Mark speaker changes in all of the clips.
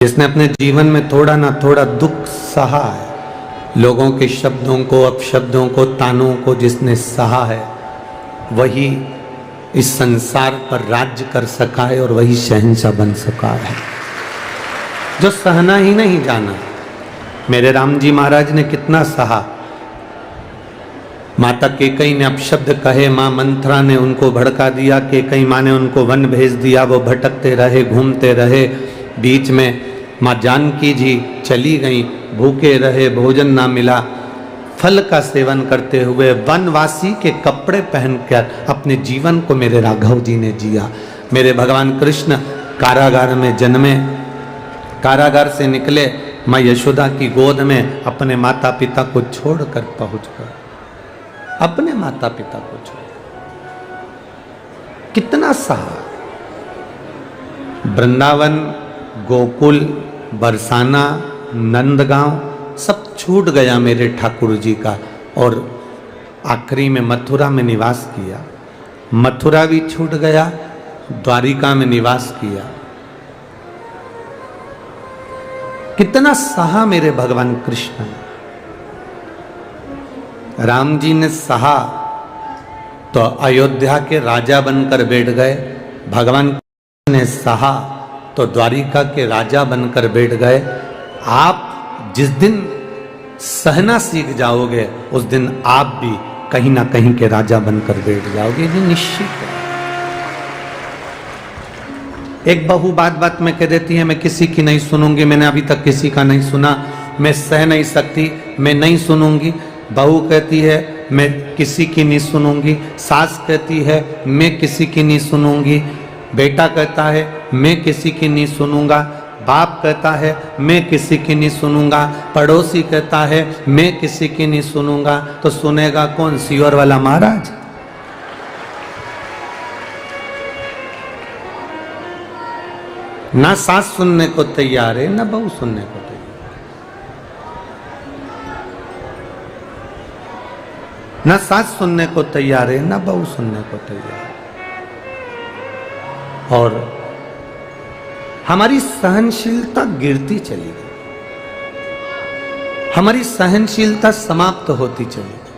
Speaker 1: जिसने अपने जीवन में थोड़ा ना थोड़ा दुख सहा है, लोगों के शब्दों को, अपशब्दों को, तानों को जिसने सहा है, वही इस संसार पर राज्य कर सका है और वही शहंशाह बन सका है। जो सहना ही नहीं जाना, मेरे राम जी महाराज ने कितना सहा। माता केकई ने अपशब्द कहे, माँ मंथरा ने उनको भड़का दिया, केकई माँ ने उनको वन भेज दिया, वो भटकते रहे, घूमते रहे। बीच में माँ जानकी जी चली गई, भूखे रहे, भोजन ना मिला, फल का सेवन करते हुए वनवासी के कपड़े पहनकर अपने जीवन को मेरे राघव जी ने जिया। मेरे भगवान कृष्ण कारागार में जन्मे, कारागार से निकले, माँ यशोदा की गोद में अपने माता पिता को छोड़कर पहुंच गए, अपने माता पिता को छोड़। कितना सहा। वृंदावन, गोकुल, बरसाना, नंदगांव सब छूट गया मेरे ठाकुर जी का, और आखिरी में मथुरा में निवास किया। मथुरा भी छूट गया, द्वारिका में निवास किया। कितना सहा मेरे भगवान कृष्ण ने। राम जी ने सहा तो अयोध्या के राजा बनकर बैठ गए, भगवान कृष्ण ने सहा तो द्वारिका के राजा बनकर बैठ गए। आप जिस दिन सहना सीख जाओगे, उस दिन आप भी कहीं ना कहीं के राजा बनकर बैठ जाओगे, ये निश्चित है। एक बहू बात बात में कह देती है, मैं किसी की नहीं सुनूंगी, मैंने अभी तक किसी का नहीं सुना, मैं सह नहीं सकती, मैं नहीं सुनूंगी। बहू कहती है मैं किसी की नहीं सुनूंगी, सास कहती है मैं किसी की नहीं सुनूंगी, बेटा कहता है मैं किसी की नहीं सुनूंगा, बाप कहता है मैं किसी की नहीं सुनूंगा, पड़ोसी कहता है मैं किसी की नहीं सुनूंगा। तो सुनेगा कौन? सीवर वाला महाराज। ना सास सुनने को तैयार है, ना बहू सुनने को तैयार, ना सास सुनने को तैयार है, ना बहू सुनने को तैयार है। और हमारी सहनशीलता गिरती चली गई, हमारी सहनशीलता समाप्त होती चली गई।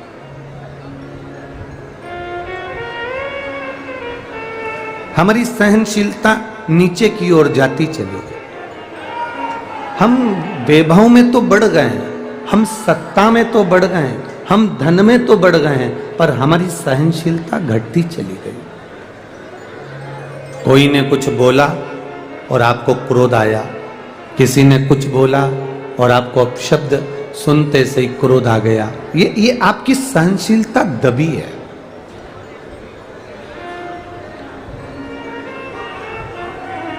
Speaker 1: हमारी सहनशीलता नीचे की ओर जाती चली गई। हम वैभव में तो बढ़ गए हैं, हम सत्ता में तो बढ़ गए हैं, हम धन में तो बढ़ गए हैं, पर हमारी सहनशीलता घटती चली गई। कोई ने कुछ बोला और आपको क्रोध आया, किसी ने कुछ बोला और आपको अपशब्द सुनते से ही क्रोध आ गया, ये आपकी सहनशीलता दबी है।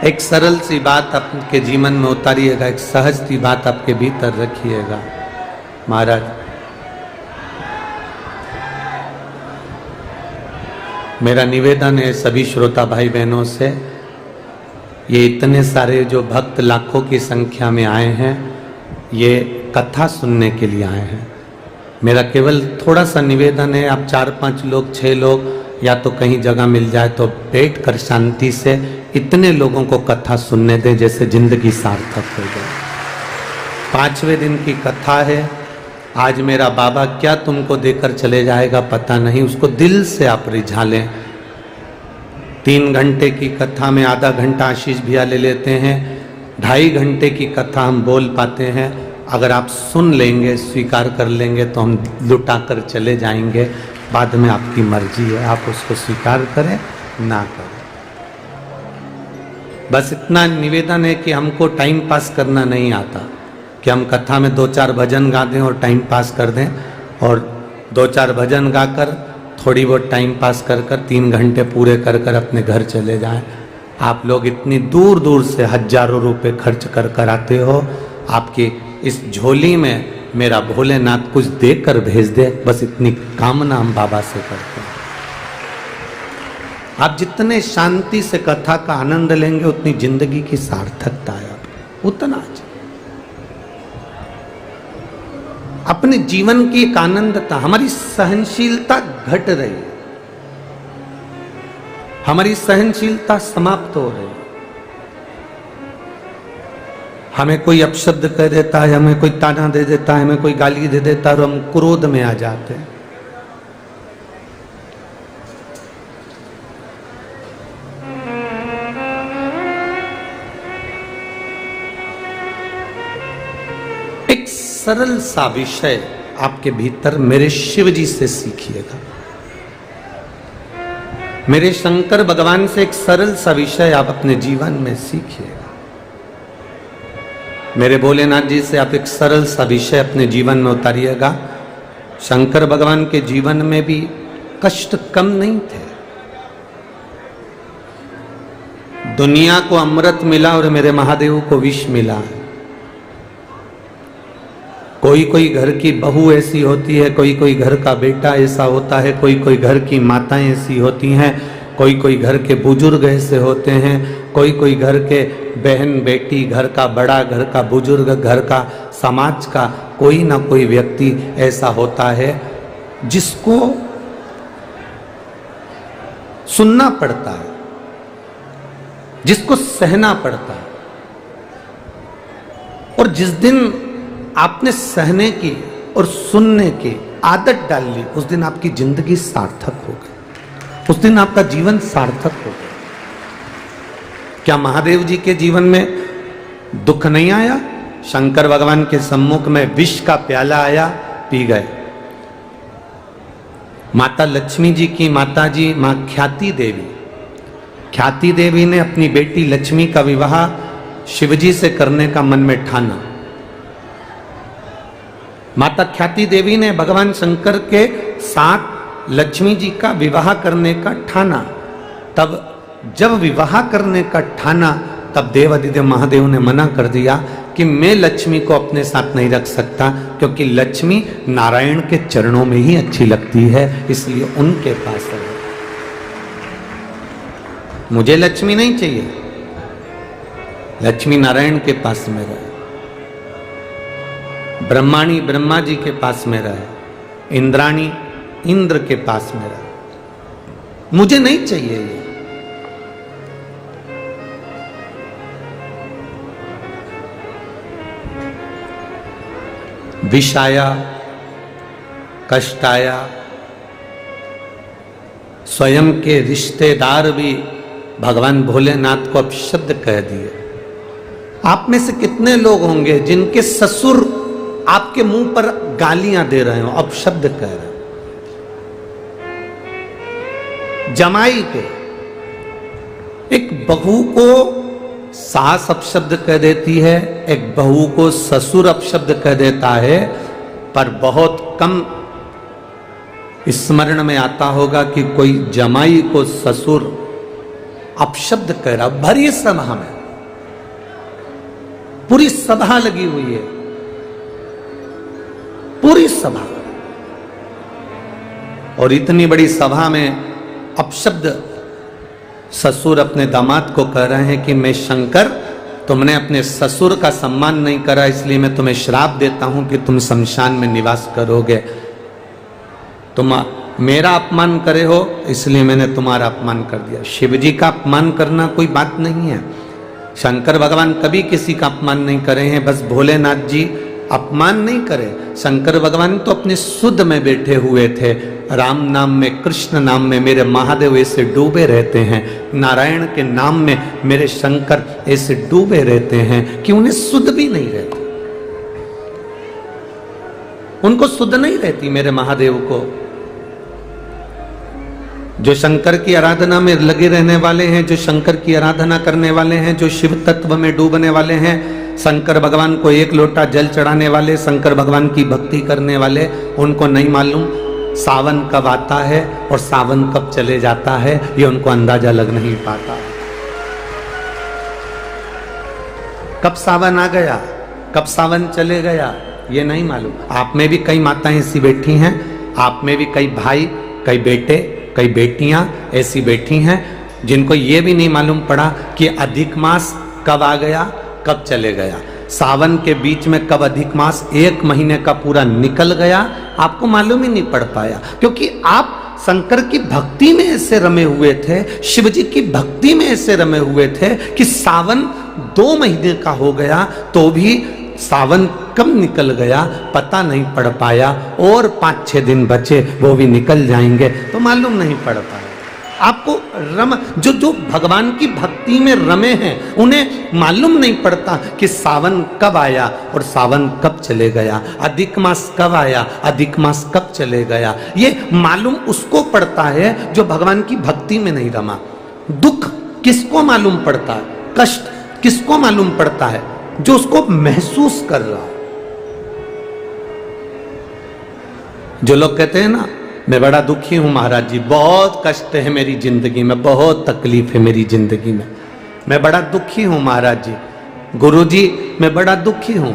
Speaker 1: एक सरल सी बात आपके जीवन में उतारिएगा, एक सहज सी बात आपके भीतर रखिएगा। महाराज, मेरा निवेदन है सभी श्रोता भाई बहनों से, ये इतने सारे जो भक्त लाखों की संख्या में आए हैं, ये कथा सुनने के लिए आए हैं। मेरा केवल थोड़ा सा निवेदन है, आप 4-5 लोग, 6 लोग, या तो कहीं जगह मिल जाए तो बैठ कर शांति से इतने लोगों को कथा सुनने दें जैसे जिंदगी सार्थक हो जाए। 5वें दिन की कथा है। आज मेरा बाबा क्या तुमको देकर चले जाएगा पता नहीं, उसको दिल से आप रिझा लें। 3 घंटे की कथा में आधा घंटा आशीष भैया ले लेते हैं, 2.5 घंटे की कथा हम बोल पाते हैं। अगर आप सुन लेंगे, स्वीकार कर लेंगे तो हम लुटा कर चले जाएंगे, बाद में आपकी मर्जी है, आप उसको स्वीकार करें ना करें। बस इतना निवेदन है कि हमको टाइम पास करना नहीं आता, कि हम कथा में 2-4 भजन गा दें और टाइम पास कर दें, और 2-4 भजन गाकर थोड़ी बहुत टाइम पास कर 3 घंटे पूरे कर अपने घर चले जाएं। आप लोग इतनी दूर दूर से हजारों रुपए खर्च कर आते हो, आपकी इस झोली में मेरा भोलेनाथ कुछ देकर भेज दे, बस इतनी कामना हम बाबा से करते हैं। आप जितने शांति से कथा का आनंद लेंगे, उतनी जिंदगी की सार्थकता है, उतना अपने जीवन की एक आनंदता। हमारी सहनशीलता घट रही है, हमारी सहनशीलता समाप्त हो रही है। हमें कोई अपशब्द कह देता है, हमें कोई ताना दे देता है, हमें कोई गाली दे देता है और हम क्रोध में आ जाते हैं। एक सरल सा विषय आपके भीतर मेरे शिव जी से सीखिएगा, मेरे शंकर भगवान से एक सरल सा विषय आप अपने जीवन में सीखिएगा। मेरे भोलेनाथ जी से आप एक सरल सा विषय अपने जीवन में उतारिएगा। शंकर भगवान के जीवन में भी कष्ट कम नहीं थे। दुनिया को अमृत मिला और मेरे महादेव को विष मिला है। कोई कोई घर की बहू ऐसी होती है, कोई कोई घर का बेटा ऐसा होता है, कोई कोई घर की माताएं ऐसी होती हैं, कोई कोई घर के बुजुर्ग ऐसे होते हैं, कोई कोई घर के बहन बेटी, घर का बड़ा, घर का बुजुर्ग, घर का समाज का कोई ना कोई व्यक्ति ऐसा होता है जिसको सुनना पड़ता है, जिसको सहना पड़ता है। और जिस दिन आपने सहने की और सुनने की आदत डाल ली, उस दिन आपकी जिंदगी सार्थक हो गई, उस दिन आपका जीवन सार्थक हो गया। क्या महादेव जी के जीवन में दुख नहीं आया? शंकर भगवान के सम्मुख में विष का प्याला आया, पी गए। माता लक्ष्मी जी की माता जी मां ख्याति देवी ने अपनी बेटी लक्ष्मी का विवाह शिवजी से करने का मन में ठाना। माता ख्याति देवी ने भगवान शंकर के साथ लक्ष्मी जी का विवाह करने का ठाना। तब जब विवाह करने का ठाना, तब देवादिदेव महादेव ने मना कर दिया कि मैं लक्ष्मी को अपने साथ नहीं रख सकता, क्योंकि लक्ष्मी नारायण के चरणों में ही अच्छी लगती है, इसलिए उनके पास रहे। मुझे लक्ष्मी नहीं चाहिए, लक्ष्मी नारायण के पास में रहे, ब्रह्माणी ब्रह्मा जी के पास में रहे, इंद्राणी इंद्र के पास में रहे। मुझे नहीं चाहिए ये। विष आया, कष्ट आया, स्वयं के रिश्तेदार भी भगवान भोलेनाथ को अपशब्द कह दिए। आप में से कितने लोग होंगे जिनके ससुर आपके मुंह पर गालियां दे रहे हो, अपशब्द कह रहे हो? जमाई के, एक बहू को सास अपशब्द कह देती है, एक बहू को ससुर अपशब्द कह देता है, पर बहुत कम स्मरण में आता होगा कि कोई जमाई को ससुर अपशब्द कह रहा। भरी सभा में, पूरी सभा लगी हुई है, पूरी सभा, और इतनी बड़ी सभा में अपशब्द ससुर अपने दामाद को कह रहे हैं कि मैं शंकर, तुमने अपने ससुर का सम्मान नहीं करा, इसलिए मैं तुम्हें श्राप देता हूं कि तुम शमशान में निवास करोगे। तुम मेरा अपमान करे हो, इसलिए मैंने तुम्हारा अपमान कर दिया। शिव जी का अपमान करना कोई बात नहीं है। शंकर भगवान कभी किसी का अपमान नहीं करे हैं, बस भोलेनाथ जी अपमान नहीं करे। शंकर भगवान तो अपने सुध में बैठे हुए थे, राम नाम में, कृष्ण नाम में मेरे महादेव ऐसे डूबे रहते हैं, नारायण के नाम में मेरे शंकर ऐसे डूबे रहते हैं कि उन्हें सुध भी नहीं रहती, उनको सुध नहीं रहती मेरे महादेव को। जो शंकर की आराधना में लगे रहने वाले हैं, जो शंकर की आराधना करने वाले हैं, जो शिव तत्व में डूबने वाले हैं, शंकर भगवान को एक लोटा जल चढ़ाने वाले, शंकर भगवान की भक्ति करने वाले, उनको नहीं मालूम सावन कब आता है और सावन कब चले जाता है, ये उनको अंदाजा लग नहीं पाता। कब सावन आ गया, कब सावन चले गया, ये नहीं मालूम। आप में भी कई माताएं ऐसी बैठी हैं, आप में भी कई भाई, कई बेटे, कई बेटियां ऐसी बैठी हैं जिनको ये भी नहीं मालूम पड़ा कि अधिक मास कब आ गया, कब चले गया। सावन के बीच में कब अधिक मास 1 महीने का पूरा निकल गया, आपको मालूम ही नहीं पड़ पाया, क्योंकि आप शंकर की भक्ति में ऐसे रमे हुए थे, शिव जी की भक्ति में ऐसे रमे हुए थे कि सावन 2 महीने का हो गया तो भी सावन कब निकल गया पता नहीं पड़ पाया, और 5-6 दिन बचे वो भी निकल जाएंगे तो मालूम नहीं पड़ पाया। आपको जो भगवान की भक्ति में रमे हैं उन्हें मालूम नहीं पड़ता कि सावन कब आया और सावन कब चले गया, अधिक मास कब आया, अधिक मास कब चले गया। ये मालूम उसको पड़ता है जो भगवान की भक्ति में नहीं रमा। दुख किसको मालूम पड़ता है, कष्ट किसको मालूम पड़ता है, जो उसको महसूस कर रहा है। जो लोग कहते हैं ना मैं बड़ा दुखी हूं महाराज जी, बहुत कष्ट है मेरी जिंदगी में, बहुत तकलीफ है मेरी जिंदगी में, मैं बड़ा दुखी हूं महाराज जी, गुरु जी मैं बड़ा दुखी हूं,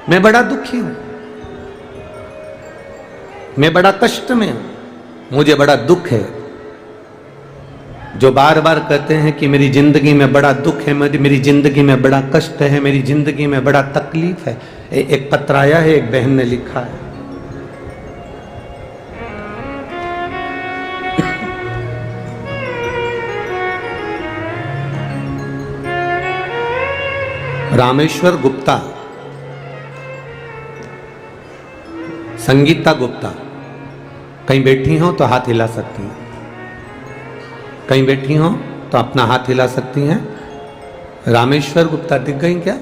Speaker 1: मैं बड़ा दुखी हूं, मैं बड़ा कष्ट में हूं, मुझे बड़ा दुख है। जो बार बार कहते हैं कि मेरी जिंदगी में बड़ा दुख है, मेरी जिंदगी में बड़ा कष्ट है, मेरी जिंदगी में बड़ा तकलीफ है। एक पत्र आया है, एक बहन ने लिखा है, रामेश्वर गुप्ता, संगीता गुप्ता, कहीं बैठी हो तो हाथ हिला सकती हैं, कहीं बैठी हो तो अपना हाथ हिला सकती हैं। रामेश्वर गुप्ता दिख गई क्या?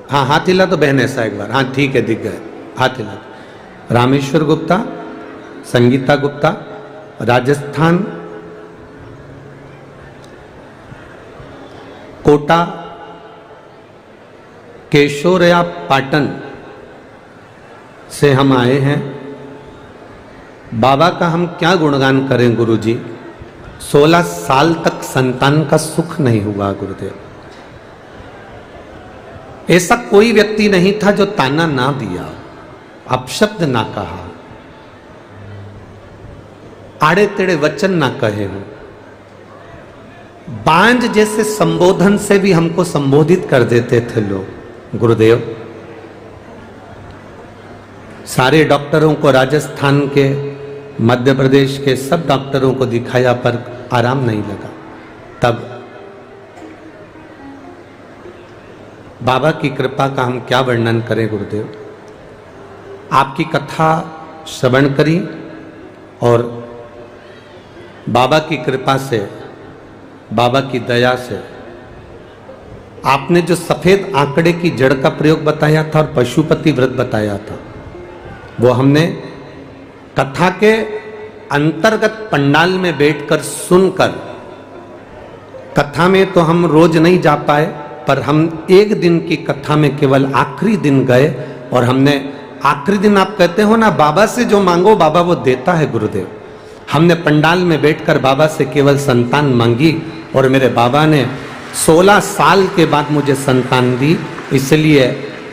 Speaker 1: हाँ हाथ हिला तो बहन ऐसा एक बार, हाँ ठीक है दिख गए, हाथ हिला। रामेश्वर गुप्ता, संगीता गुप्ता, राजस्थान, कोटा, केशोरया पाटन से हम आए हैं। बाबा का हम क्या गुणगान करें गुरुजी, 16 साल तक संतान का सुख नहीं हुआ गुरुदेव। ऐसा कोई व्यक्ति नहीं था जो ताना ना दिया, अपशब्द ना कहा, आड़े तेड़े वचन ना कहे हो। बांझ जैसे संबोधन से भी हमको संबोधित कर देते थे लोग गुरुदेव। सारे डॉक्टरों को, राजस्थान के, मध्य प्रदेश के सब डॉक्टरों को दिखाया पर आराम नहीं लगा। तब बाबा की कृपा का हम क्या वर्णन करें गुरुदेव। आपकी कथा श्रवण करी और बाबा की कृपा से, बाबा की दया से आपने जो सफेद आंकड़े की जड़ का प्रयोग बताया था और पशुपति व्रत बताया था, वो हमने कथा के अंतर्गत पंडाल में बैठकर सुनकर, कथा में तो हम रोज नहीं जा पाए पर हम एक दिन की कथा में केवल आखिरी दिन गए और हमने आखिरी दिन, आप कहते हो ना बाबा से जो मांगो बाबा वो देता है गुरुदेव। हमने पंडाल में बैठकर बाबा से केवल संतान मांगी और मेरे बाबा ने 16 साल के बाद मुझे संतान दी। इसलिए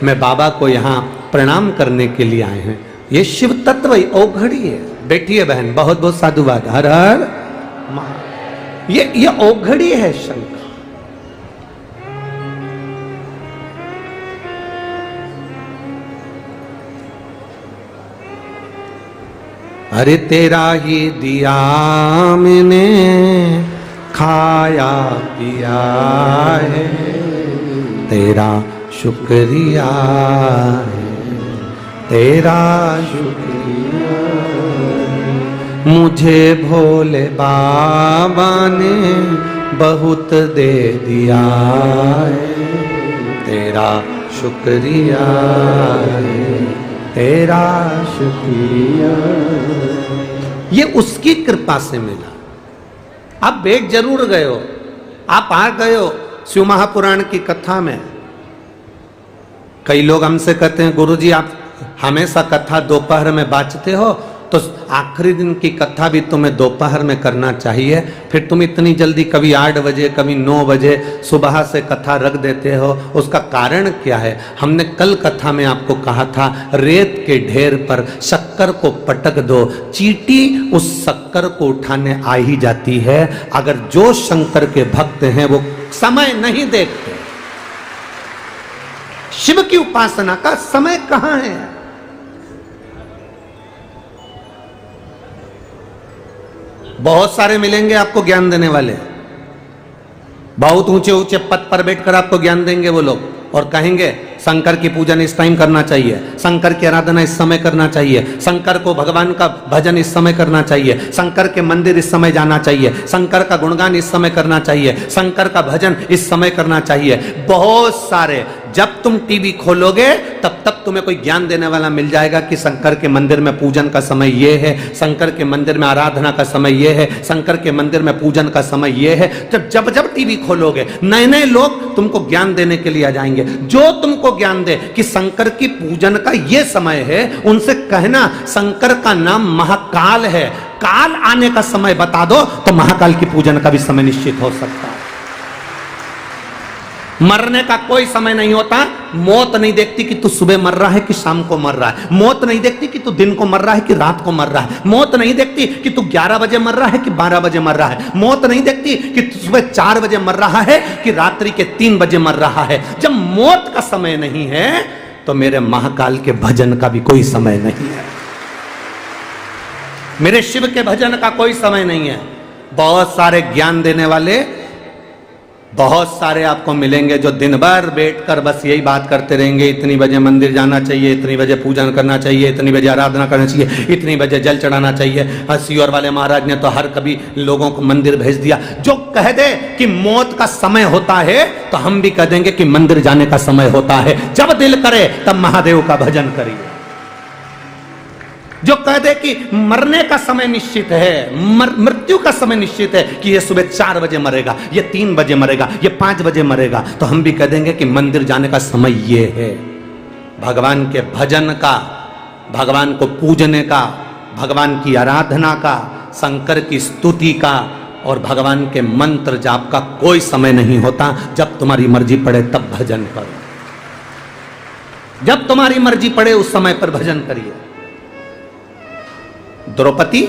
Speaker 1: मैं बाबा को यहाँ प्रणाम करने के लिए आए हैं। ये शिव तत्व औघड़ी है। बैठिए बहन, बहुत बहुत साधुवाद। हर हर ये औघड़ी है शंकर। अरे तेरा ही दिया मैंने खाया पिया है, तेरा शुक्रिया है, तेरा शुक्रिया। मुझे भोले बाबा ने बहुत दे दिया है, तेरा शुक्रिया है, तेरा शुक्रिया। ये उसकी कृपा से मिला। आप बैठ जरूर गए हो, आप आ गए हो शिव महापुराण की कथा में। कई लोग हमसे कहते हैं गुरुजी आप हमेशा कथा दोपहर में बाँचते हो, तो आखिरी दिन की कथा भी तुम्हें दोपहर में करना चाहिए। फिर तुम इतनी जल्दी कभी 8 बजे कभी 9 बजे सुबह से कथा रख देते हो, उसका कारण क्या है? हमने कल कथा में आपको कहा था, रेत के ढेर पर शक्कर को पटक दो, चींटी उस शक्कर को उठाने आ ही जाती है। अगर जो शंकर के भक्त हैं वो समय नहीं देखते। शिव की उपासना का समय कहां है? बहुत सारे मिलेंगे आपको ज्ञान देने वाले, बहुत ऊंचे ऊंचे पद पर बैठकर आपको ज्ञान देंगे वो लोग, और कहेंगे शंकर की पूजन इस टाइम करना चाहिए, शंकर की आराधना इस समय करना चाहिए, शंकर को भगवान का भजन इस समय करना चाहिए, शंकर के मंदिर इस समय जाना चाहिए, शंकर का गुणगान इस समय करना चाहिए, शंकर का भजन इस समय करना चाहिए। बहुत सारे, जब तुम टीवी खोलोगे तब तुम्हें कोई ज्ञान देने वाला मिल जाएगा कि शंकर के मंदिर में पूजन का समय ये है, शंकर के मंदिर में आराधना का समय ये है, शंकर के मंदिर में पूजन का समय ये है। जब टीवी खोलोगे नए नए लोग तुमको ज्ञान देने के लिए आ जाएंगे, जो तुमको ज्ञान दे कि शंकर की पूजन का ये समय है, उनसे कहना शंकर का नाम महाकाल है, काल आने का समय बता दो तो महाकाल की पूजन का भी समय निश्चित हो सकता है। मरने का कोई समय नहीं होता, मौत नहीं देखती कि तू सुबह मर रहा है कि शाम को मर रहा है, मौत नहीं देखती कि तू दिन को मर रहा है कि रात को मर रहा है, मौत नहीं देखती कि तू 11 बजे मर रहा है कि 12 बजे मर रहा है, मौत नहीं देखती कि तू सुबह 4 बजे मर रहा है कि रात्रि के 3 बजे मर रहा है। जब मौत का समय नहीं है तो मेरे महाकाल के भजन का भी कोई समय नहीं है, मेरे शिव के भजन का कोई समय नहीं है। बहुत सारे ज्ञान देने वाले, बहुत सारे आपको मिलेंगे जो दिन भर बैठकर बस यही बात करते रहेंगे, इतनी बजे मंदिर जाना चाहिए, इतनी बजे पूजन करना चाहिए, इतनी बजे आराधना करना चाहिए, इतनी बजे जल चढ़ाना चाहिए। सीहोर वाले महाराज ने तो हर कभी लोगों को मंदिर भेज दिया। जो कह दे कि मौत का समय होता है तो हम भी कह देंगे कि मंदिर जाने का समय होता है। जब दिल करे तब महादेव का भजन करिए। जो कह दे कि मरने का समय निश्चित है, मृत्यु का समय निश्चित है कि ये सुबह 4 बजे मरेगा, ये 3 बजे मरेगा, ये 5 बजे मरेगा, तो हम भी कह देंगे कि मंदिर जाने का समय ये है। भगवान के भजन का, भगवान को पूजने का, भगवान की आराधना का, शंकर की स्तुति का और भगवान के मंत्र जाप का कोई समय नहीं होता। जब तुम्हारी मर्जी पड़े तब भजन करो, जब तुम्हारी मर्जी पड़े उस समय पर भजन करिए। द्रौपदी,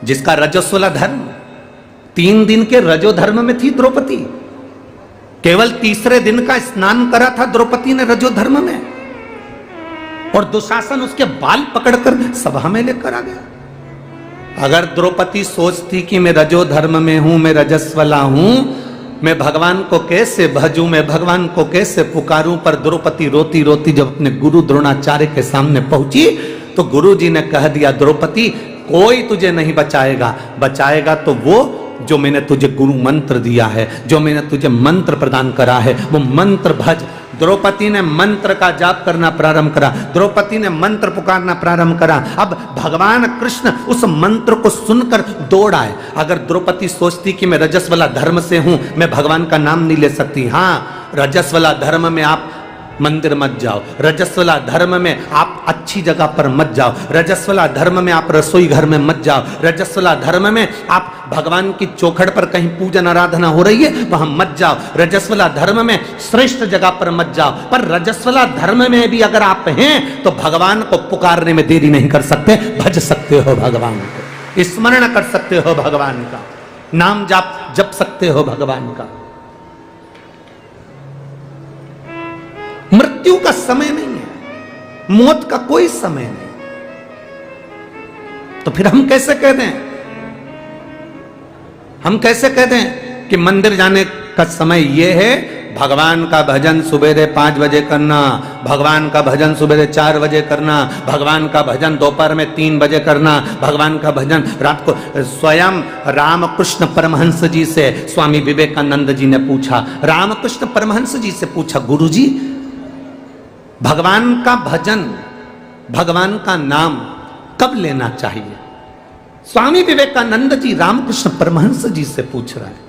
Speaker 1: जिसका रजस्वला धर्म, 3 दिन के रजो धर्म में थी द्रौपदी, केवल तीसरे दिन का स्नान करा था द्रौपदी ने रजो धर्म में, और दुशासन उसके बाल पकड़कर सभा में लेकर आ गया। अगर द्रौपदी सोचती कि मैं रजो धर्म में हूं, मैं रजस्वला हूं, मैं भगवान को कैसे भजूं, मैं भगवान को कैसे पुकारूं, पर द्रौपदी रोती रोती जब अपने गुरु द्रोणाचार्य के सामने पहुंची तो गुरुजी ने कह दिया, द्रौपदी कोई तुझे नहीं बचाएगा, बचाएगा तो वो जो मैंने तुझे गुरु मंत्र दिया है, जो मैंने तुझे मंत्र प्रदान करा है, वो मंत्र भज। द्रौपदी ने मंत्र का जाप करना प्रारंभ करा, द्रौपदी ने मंत्र पुकारना प्रारंभ करा। अब भगवान कृष्ण उस मंत्र को सुनकर दौड़ आए। अगर द्रौपदी सोचती कि मैं रजस्वला धर्म से हूं, मैं भगवान का नाम नहीं ले सकती, हाँ, रजस्वला धर्म में आप मंदिर मत जाओ, रजस्वला धर्म में आप अच्छी जगह पर मत जाओ, रजस्वला धर्म में आप रसोई घर में मत जाओ, रजस्वला धर्म में आप भगवान की चौखट पर कहीं पूजन आराधना हो रही है वहां मत जाओ, रजस्वला धर्म में श्रेष्ठ जगह पर मत जाओ। पर रजस्वला धर्म में भी अगर आप हैं तो भगवान को पुकारने में देरी नहीं कर सकते, भज सकते हो भगवान को, स्मरण कर सकते हो भगवान का, नाम जाप जप सकते हो भगवान का। मृत्यु का समय नहीं है, मौत का कोई समय नहीं, तो फिर हम कैसे कह दें, हम कैसे कह दें कि मंदिर जाने का समय यह है, भगवान का भजन सुबेरे 5 बजे करना, भगवान का भजन सुबेरे 4 बजे करना, भगवान का भजन दोपहर में 3 बजे करना, भगवान का भजन रात को। स्वयं रामकृष्ण परमहंस जी से स्वामी विवेकानंद जी ने पूछा, रामकृष्ण परमहंस जी से पूछा, गुरुजी भगवान का भजन, भगवान का नाम कब लेना चाहिए? स्वामी विवेकानंद जी रामकृष्ण परमहंस जी से पूछ रहा है।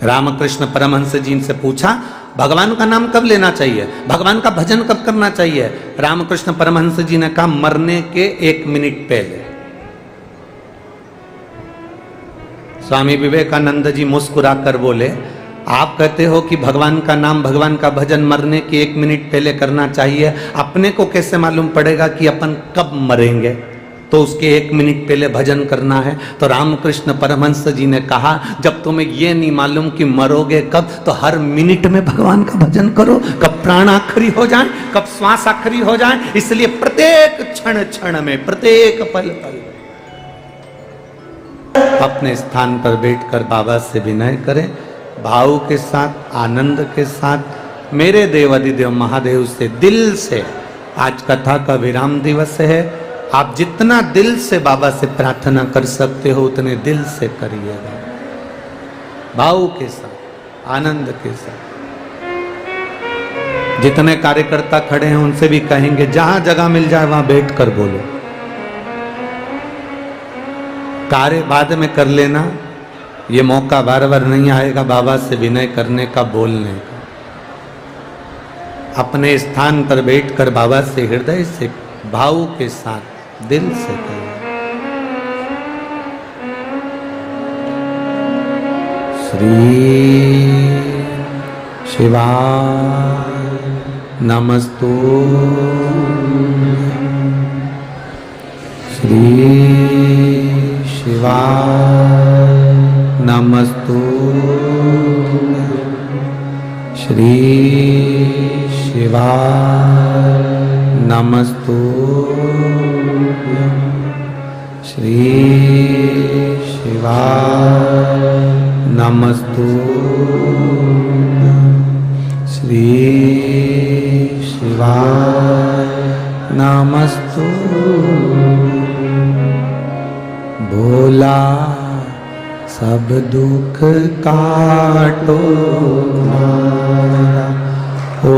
Speaker 1: रामकृष्ण परमहंस जी से पूछा, भगवान का नाम कब लेना चाहिए, भगवान का भजन कब करना चाहिए? रामकृष्ण परमहंस जी ने कहा, मरने के 1 मिनट पहले। स्वामी विवेकानंद जी मुस्कुराकर बोले, आप कहते हो कि भगवान का नाम, भगवान का भजन मरने के 1 मिनट पहले करना चाहिए, अपने को कैसे मालूम पड़ेगा कि अपन कब मरेंगे? तो उसके 1 मिनट पहले भजन करना है। तो रामकृष्ण परमहंस जी ने कहा जब तुम्हें ये नहीं मालूम कि मरोगे कब, तो हर मिनट में भगवान का भजन करो, कब प्राण आखिरी हो जाए, कब श्वास आखिरी हो जाए। इसलिए प्रत्येक क्षण क्षण में, प्रत्येक पल पल अपने स्थान पर बैठकर बाबा से विनय करें, भाव के साथ, आनंद के साथ। मेरे देव अधिदेव महादेव से दिल से, आज कथा का विराम दिवस है, आप जितना दिल से बाबा से प्रार्थना कर सकते हो उतने दिल से करिएगा, भाव के साथ, आनंद के साथ। जितने कार्यकर्ता खड़े हैं उनसे भी कहेंगे जहां जगह मिल जाए वहां बैठकर बोलो। कार्य बाद में कर लेना, ये मौका बार बार नहीं आएगा बाबा से विनय करने का, बोलने का। अपने स्थान पर बैठकर बाबा से हृदय से, भाव के साथ, दिल से करें। श्री शिवाय नमस्तुभ्यं, श्री शिवाय नमस्तुभ्यं, श्री शिवाय नमस्तुभ्यं, श्री शिवाय नमस्तुभ्यं, श्री शिवाय नमस्तुभ्यं। भोला सब दुख काटो हमारा, ओ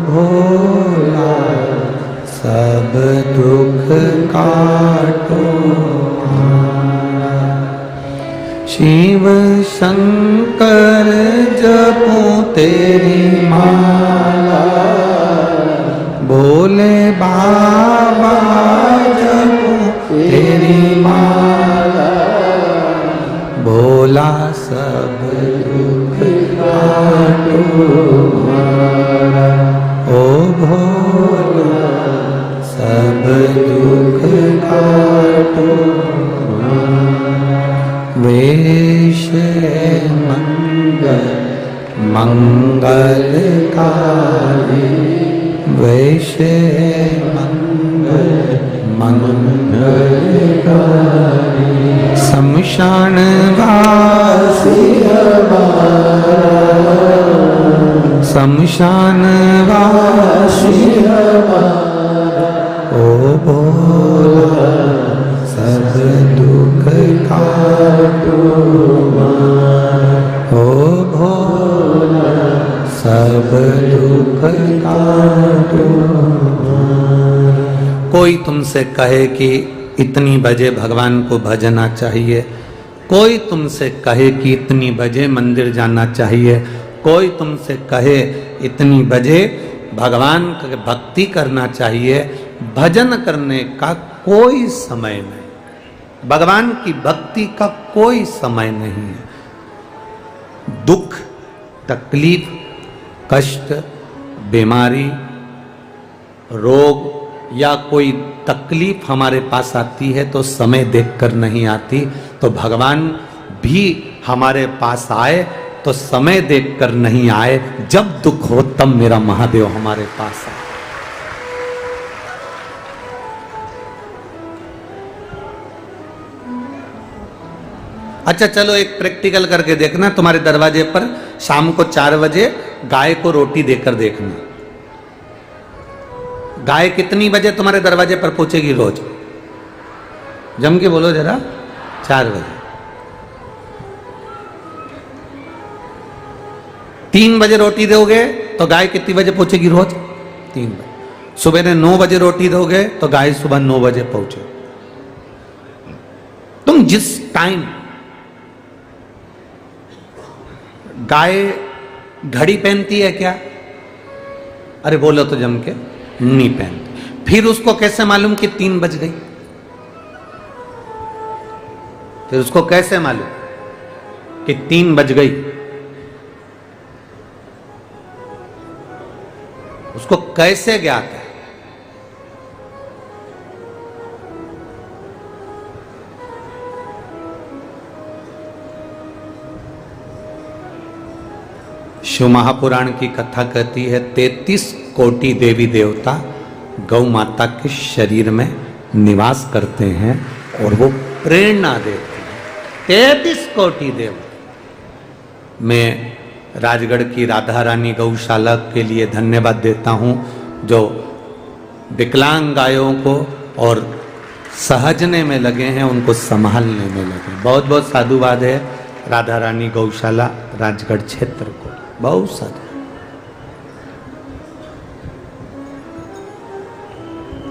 Speaker 1: भोला सब दुख काटो हमारा। शिव शंकर जपो तेरी माला, भोले बाबा जपो तेरी माला, भोला सब दुख काटो हमारा, ओ भोला सब दुख काटो हमारा। वेश मंगल मंगलकारी, वेश मंगल मंगलकारी। शमशान वासी हमारा, शमशान वासी हमारा, ओ भोला सब दुख काटो हमारा, ओ भोला सब दुख काटो हमारा। कोई तुमसे कहे कि इतनी बजे भगवान को भजना चाहिए, कोई तुमसे कहे कि इतनी बजे मंदिर जाना चाहिए, कोई तुमसे कहे इतनी बजे भगवान की भक्ति करना चाहिए, भजन करने का कोई समय नहीं, भगवान की भक्ति का कोई समय नहीं है। दुख, तकलीफ, कष्ट, बीमारी, रोग या कोई तकलीफ हमारे पास आती है तो समय देखकर नहीं आती, तो भगवान भी हमारे पास आए तो समय देखकर नहीं आए, जब दुख हो तब मेरा महादेव हमारे पास आए। अच्छा चलो एक प्रैक्टिकल करके देखना, तुम्हारे दरवाजे पर शाम को 4 बजे गाय को रोटी देकर देखना। गाय कितनी बजे तुम्हारे दरवाजे पर पहुंचेगी रोज? जम के बोलो जरा। 4 बजे। 3 बजे रोटी दोगे तो गाय कितनी बजे पहुंचेगी रोज? 3 बजे। सुबह ने 9 बजे रोटी दोगे तो गाय सुबह 9 बजे पहुंचे। तुम जिस टाइम, गाय घड़ी पहनती है क्या? अरे बोलो तो जम के, नहीं पहनती। फिर उसको कैसे मालूम कि 3 बज गई? फिर उसको कैसे मालूम कि 3 बज गई? उसको कैसे ज्ञात है? शिव महापुराण की कथा कहती है 33 कोटि देवी देवता गौ माता के शरीर में निवास करते हैं और वो प्रेरणा देते हैं। 33 कोटि देवता। मैं राजगढ़ की राधा रानी गौशाला के लिए धन्यवाद देता हूँ, जो विकलांग गायों को और सहजने में लगे हैं, उनको संभालने में लगे। बहुत बहुत साधुवाद है राधा रानी गौशाला राजगढ़ क्षेत्र को, बहुत साधु।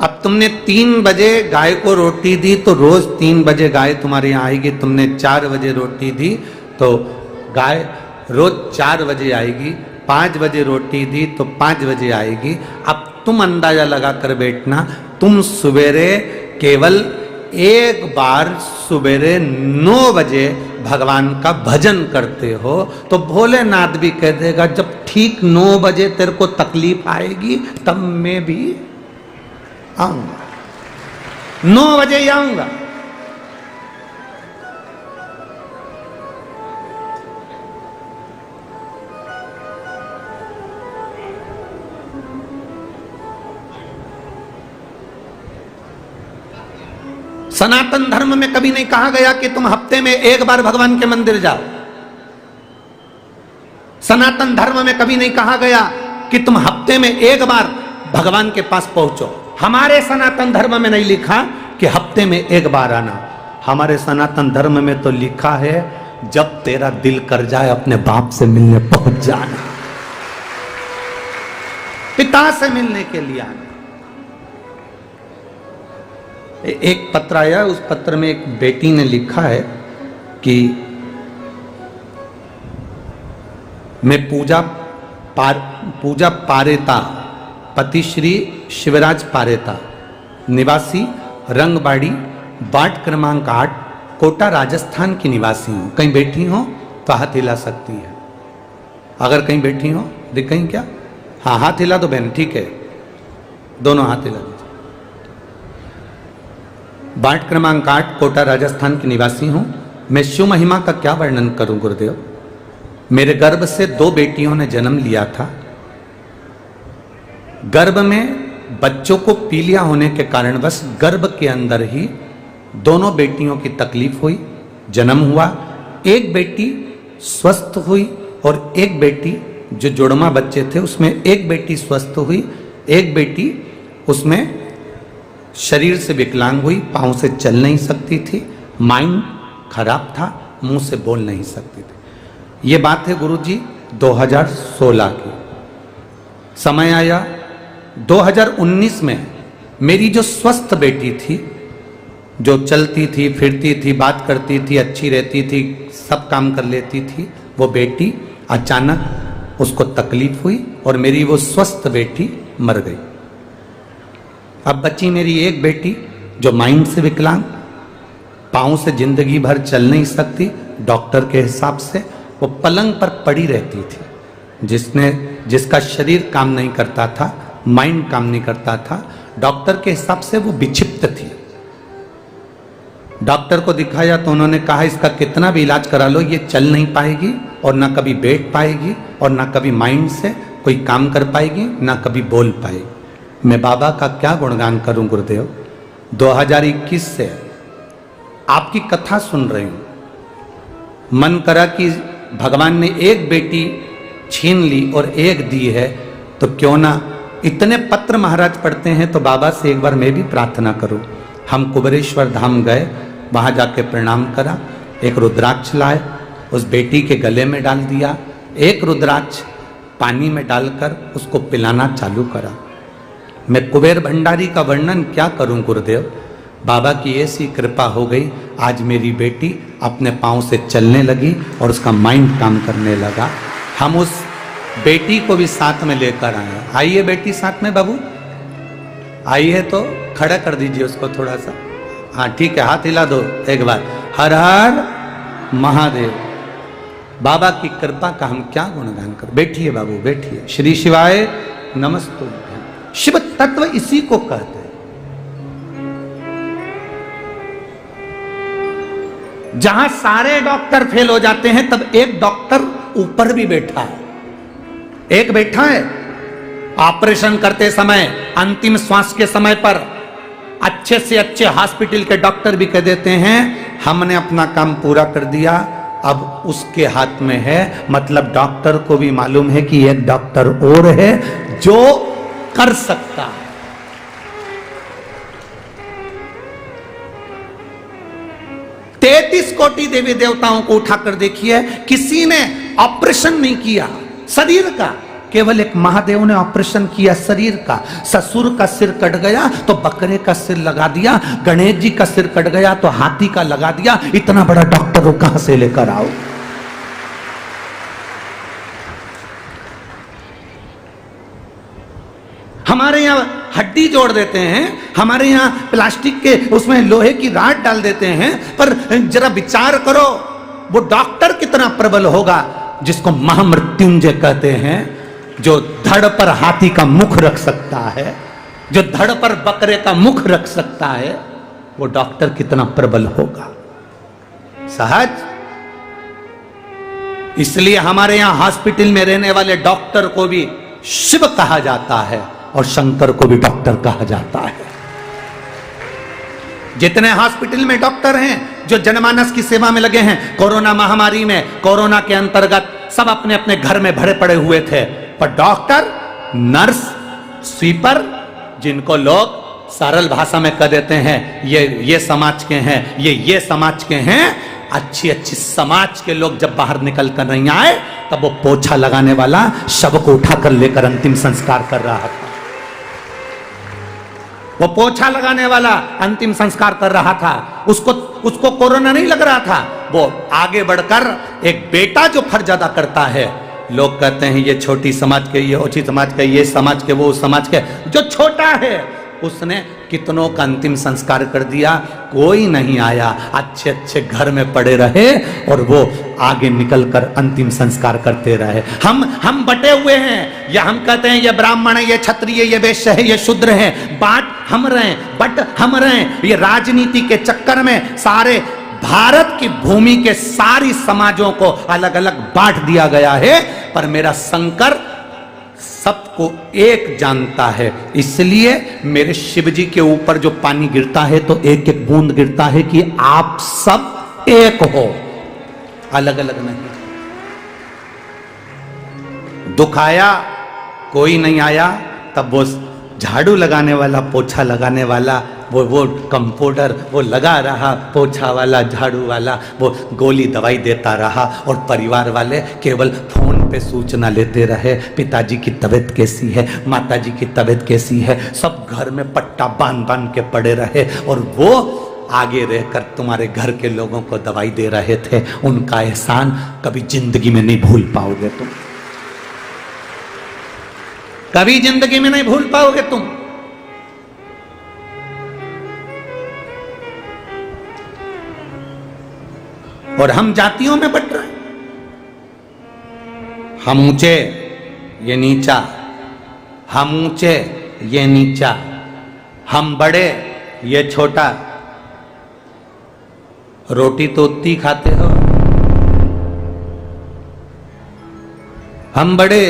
Speaker 1: अब तुमने 3 बजे गाय को रोटी दी तो रोज 3 बजे गाय तुम्हारे यहाँ आएगी। तुमने 4 बजे रोटी दी तो गाय रोज 4 बजे आएगी। 5 बजे रोटी दी तो 5 बजे आएगी। अब तुम अंदाजा लगा कर बैठना, तुम सवेरे केवल एक बार सवेरे 9 बजे भगवान का भजन करते हो तो भोलेनाथ भी कह देगा जब ठीक 9 बजे तेरे को तकलीफ आएगी तब मैं भी आऊंगा, 9 बजे ही आऊंगा। सनातन धर्म में कभी नहीं कहा गया कि तुम हफ्ते में एक बार भगवान के मंदिर जाओ। सनातन धर्म में कभी नहीं कहा गया कि तुम हफ्ते में एक बार भगवान के पास पहुंचो। हमारे सनातन धर्म में नहीं लिखा कि हफ्ते में एक बार आना। हमारे सनातन धर्म में तो लिखा है जब तेरा दिल कर जाए अपने बाप से मिलने पहुंच जाना, पिता से मिलने के लिए आना। एक पत्र आया, उस पत्र में एक बेटी ने लिखा है कि मैं पूजा पारेता, पति श्री शिवराज पारेता, निवासी रंगबाड़ी, वार्ड क्रमांक 8, कोटा राजस्थान की निवासी हूं। कहीं बैठी हो तो हाथ हिला सकती है। अगर कहीं बैठी हो दिख कहीं क्या? हाँ, हाथ हिला दो बहन, ठीक है, दोनों हाथ हिला दीजिए। वार्ड क्रमांक 8, कोटा राजस्थान की निवासी हूं। मैं शिव महिमा का क्या वर्णन करूं गुरुदेव। मेरे गर्भ से 2 बेटियों ने जन्म लिया था। गर्भ में बच्चों को पीलिया होने के कारणवश गर्भ के अंदर ही दोनों बेटियों की तकलीफ हुई, जन्म हुआ। एक बेटी स्वस्थ हुई और एक बेटी, जो जुड़वा बच्चे थे उसमें एक बेटी स्वस्थ हुई, एक बेटी उसमें शरीर से विकलांग हुई, पांव से चल नहीं सकती थी, माइंड खराब था, मुंह से बोल नहीं सकती थी। ये बात है गुरुजी 2016 की। समय आया 2019 में मेरी जो स्वस्थ बेटी थी, जो चलती थी, फिरती थी, बात करती थी, अच्छी रहती थी, सब काम कर लेती थी, वो बेटी अचानक उसको तकलीफ हुई और मेरी वो स्वस्थ बेटी मर गई। अब बची मेरी एक बेटी जो माइंड से विकलांग, पाँव से जिंदगी भर चल नहीं सकती। डॉक्टर के हिसाब से वो पलंग पर पड़ी रहती थी। जिसका शरीर काम नहीं करता था, माइंड काम नहीं करता था। डॉक्टर के हिसाब से वो विक्षिप्त थी। डॉक्टर को दिखाया तो उन्होंने कहा इसका कितना भी इलाज करा लो ये चल नहीं पाएगी और ना कभी बैठ पाएगी और ना कभी माइंड से कोई काम कर पाएगी, ना कभी बोल पाएगी। मैं बाबा का क्या गुणगान करूं गुरुदेव। 2021 से आपकी कथा सुन रही हूं, मन करा कि भगवान ने एक बेटी छीन ली और एक दी है तो क्यों ना इतने पत्र महाराज पढ़ते हैं तो बाबा से एक बार मैं भी प्रार्थना करूं। हम कुबेरेश्वर धाम गए, वहां जाके प्रणाम करा, एक रुद्राक्ष लाए, उस बेटी के गले में डाल दिया, एक रुद्राक्ष पानी में डालकर उसको पिलाना चालू करा। मैं कुबेर भंडारी का वर्णन क्या करूं गुरुदेव। बाबा की ऐसी कृपा हो गई, आज मेरी बेटी अपने पांव से चलने लगी और उसका माइंड काम करने लगा। हम उस बेटी को भी साथ में लेकर आए। आइए बेटी साथ में, बाबू आइए, तो खड़ा कर दीजिए उसको थोड़ा सा। हाँ ठीक है, हाथ हिला दो एक बार। हर हर महादेव। बाबा की कृपा का हम क्या गुणगान कर। बैठिए बाबू, बैठिए। श्री शिवाय नमस्तुभ्यं। शिव तत्व इसी को कहते हैं। जहां सारे डॉक्टर फेल हो जाते हैं तब एक डॉक्टर ऊपर भी बैठा है। एक बैठा है, ऑपरेशन करते समय, अंतिम श्वास के समय पर अच्छे से अच्छे हॉस्पिटल के डॉक्टर भी कह देते हैं हमने अपना काम पूरा कर दिया, अब उसके हाथ में है। मतलब डॉक्टर को भी मालूम है कि एक डॉक्टर और है जो कर सकता है। 33 कोटि देवी देवताओं को उठाकर देखिए, किसी ने ऑपरेशन नहीं किया शरीर का, केवल एक महादेव ने ऑपरेशन किया शरीर का। ससुर का सिर कट गया तो बकरे का सिर लगा दिया, गणेश जी का सिर कट गया तो हाथी का लगा दिया। इतना बड़ा डॉक्टर वो कहां से लेकर आओ? हमारे यहां हड्डी जोड़ देते हैं, हमारे यहां प्लास्टिक के उसमें लोहे की राड डाल देते हैं, पर जरा विचार करो वो डॉक्टर कितना प्रबल होगा जिसको महामृत्युंजय कहते हैं, जो धड़ पर हाथी का मुख रख सकता है, जो धड़ पर बकरे का मुख रख सकता है, वो डॉक्टर कितना प्रबल होगा। सहज इसलिए हमारे यहां हॉस्पिटल में रहने वाले डॉक्टर को भी शिव कहा जाता है और शंकर को भी डॉक्टर कहा जाता है। जितने हॉस्पिटल में डॉक्टर हैं जो जनमानस की सेवा में लगे हैं, कोरोना महामारी में, कोरोना के अंतर्गत सब अपने अपने घर में भरे पड़े हुए थे, पर डॉक्टर, नर्स, स्वीपर, जिनको लोग सरल भाषा में कह देते हैं ये समाज के हैं, ये समाज के हैं, अच्छी अच्छी समाज के लोग जब बाहर निकल कर नहीं आए तब वो पोछा लगाने वाला शव को उठाकर लेकर अंतिम संस्कार कर रहा था। वो पोछा लगाने वाला अंतिम संस्कार कर रहा था, उसको कोरोना नहीं लग रहा था। वो आगे बढ़कर एक बेटा जो फर्ज अदा करता है, लोग कहते हैं ये छोटी समाज के, ये ऊंची समाज के, ये समाज के, वो समाज के, जो छोटा है उसने कितनों का अंतिम संस्कार कर दिया, कोई नहीं आया, अच्छे अच्छे घर में पड़े रहे और वो आगे निकलकर अंतिम संस्कार करते रहे। हम बटे हुए हैं, या हम कहते हैं ये ब्राह्मण है, ये क्षत्रिय, ये वैश्य है, ये शूद्र है, बाट हम रहे, बट हम रहे। ये राजनीति के चक्कर में सारे भारत की भूमि के सारी समाजों को अलग अलग बांट दिया गया है, पर मेरा शंकर सबको एक जानता है। इसलिए मेरे शिव जी के ऊपर जो पानी गिरता है तो एक एक बूंद गिरता है कि आप सब एक हो, अलग अलग नहीं। दुख आया, कोई नहीं आया, तब वो झाड़ू लगाने वाला, पोछा लगाने वाला, वो कंपाउंडर वो लगा रहा, पोछा वाला, झाड़ू वाला वो गोली दवाई देता रहा, और परिवार वाले केवल फोन पे सूचना लेते रहे, पिताजी की तबीयत कैसी है, माताजी की तबीयत कैसी है, सब घर में पट्टा बांध बांध के पड़े रहे, और वो आगे रहकर तुम्हारे घर के लोगों को दवाई दे रहे थे। उनका एहसान कभी जिंदगी में नहीं भूल पाओगे तुम, कभी जिंदगी में नहीं भूल पाओगे तुम। और हम जातियों में बट रहे हैं, हम ऊंचे ये नीचा, हम ऊंचे ये नीचा, हम बड़े ये छोटा। रोटी तो उतनी खाते हो, हम बड़े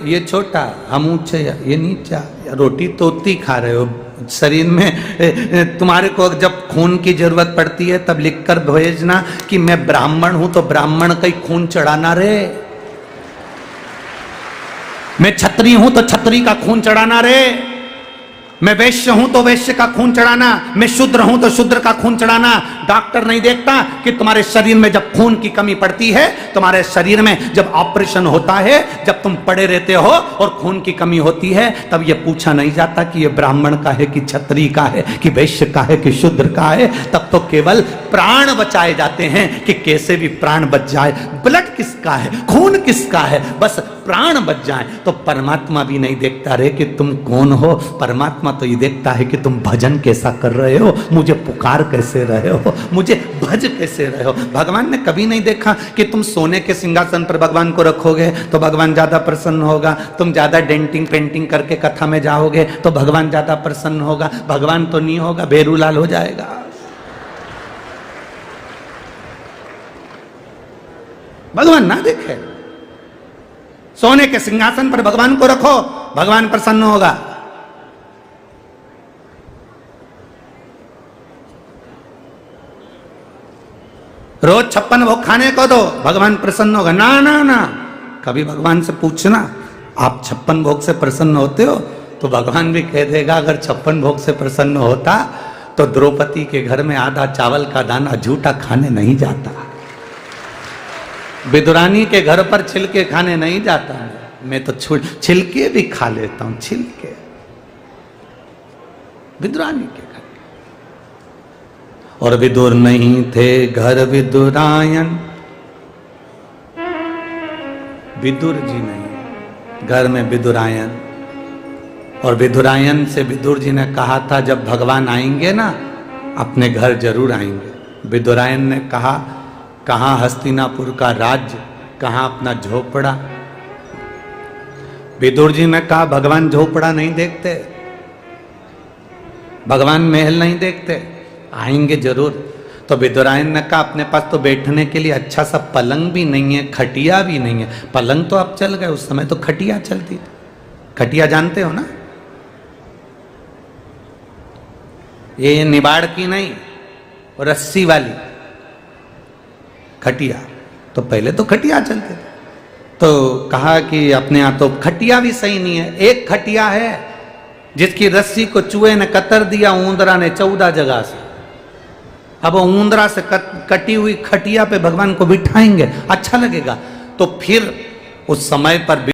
Speaker 1: ये छोटा, हम ऊंचे ये नीचा। रोटी तो उतनी खा रहे हो, शरीर में तुम्हारे को जब खून की जरूरत पड़ती है तब लिखकर भेजना कि मैं ब्राह्मण हूं, तो ब्राह्मण का ही खून चढ़ाना रे। मैं क्षत्रिय हूं तो क्षत्रिय का खून चढ़ाना रे। मैं वैश्य हूं तो वैश्य का खून चढ़ाना, मैं शूद्र हूं तो शूद्र का खून चढ़ाना। डॉक्टर नहीं देखता कि तुम्हारे शरीर में जब खून की कमी पड़ती है, तुम्हारे शरीर में जब ऑपरेशन होता है, जब तुम पड़े रहते हो और खून की कमी होती है, तब यह पूछा नहीं जाता कि यह ब्राह्मण का है कि क्षत्रिय का है कि वैश्य का है कि शूद्र का है। तब तो केवल प्राण बचाए जाते हैं कि कैसे भी प्राण बच जाए। ब्लड किसका है, खून किसका है, बस प्राण बच जाए। तो परमात्मा भी नहीं देखता रे कि तुम कौन हो, परमात्मा तो ये देखता है कि तुम भजन कैसा कर रहे हो, मुझे पुकार कैसे रहे हो, मुझे भज कैसे रहे हो। भगवान ने कभी नहीं देखा कि तुम सोने के सिंहासन पर भगवान को रखोगे तो भगवान ज्यादा प्रसन्न होगा, तुम ज्यादा डेंटिंग पेंटिंग करके कथा में जाओगे तो भगवान ज्यादा प्रसन्न होगा। भगवान तो नहीं होगा, बेरूलाल हो जाएगा। भगवान ना देखे, सोने के सिंहासन पर भगवान को रखो, भगवान प्रसन्न होगा। रोज 56 भोग खाने को दो, भगवान प्रसन्न होगा। ना ना ना, कभी भगवान से पूछना आप 56 भोग से प्रसन्न होते हो? तो भगवान भी कह देगा अगर 56 भोग से प्रसन्न होता तो द्रौपदी के घर में आधा चावल का दाना झूठा खाने नहीं जाता, विदुरानी के घर पर छिलके खाने नहीं जाता। मैं तो छिलके भी खा लेता हूं, छिलके विदुरानी के घर। और विदुर नहीं थे घर विदुरायन, विदुर जी नहीं, घर में विदुरायन। और विदुरायन से विदुर जी ने कहा था जब भगवान आएंगे ना अपने घर जरूर आएंगे। विदुरायन ने कहा कहाँ हस्तिनापुर का राज्य, कहाँ अपना झोपड़ा। विदुर जी ने कहा भगवान झोपड़ा नहीं देखते, भगवान महल नहीं देखते, आएंगे जरूर। तो विदुरायन ने कहा अपने पास तो बैठने के लिए अच्छा सा पलंग भी नहीं है, खटिया भी नहीं है। पलंग तो अब चल गए, उस समय तो खटिया चलती थी। खटिया जानते हो ना, ये निबाड़ की नहीं, रस्सी वाली खटिया। तो पहले तो खटिया चलते थे। तो कहा कि अपने यहाँ तो खटिया भी सही नहीं है। एक खटिया है जिसकी रस्सी को चूहे ने कतर दिया, ऊंदरा ने 14 जगह से। अब ऊंदरा से कटी हुई खटिया पे भगवान को बिठाएंगे, अच्छा लगेगा? तो फिर उस समय पर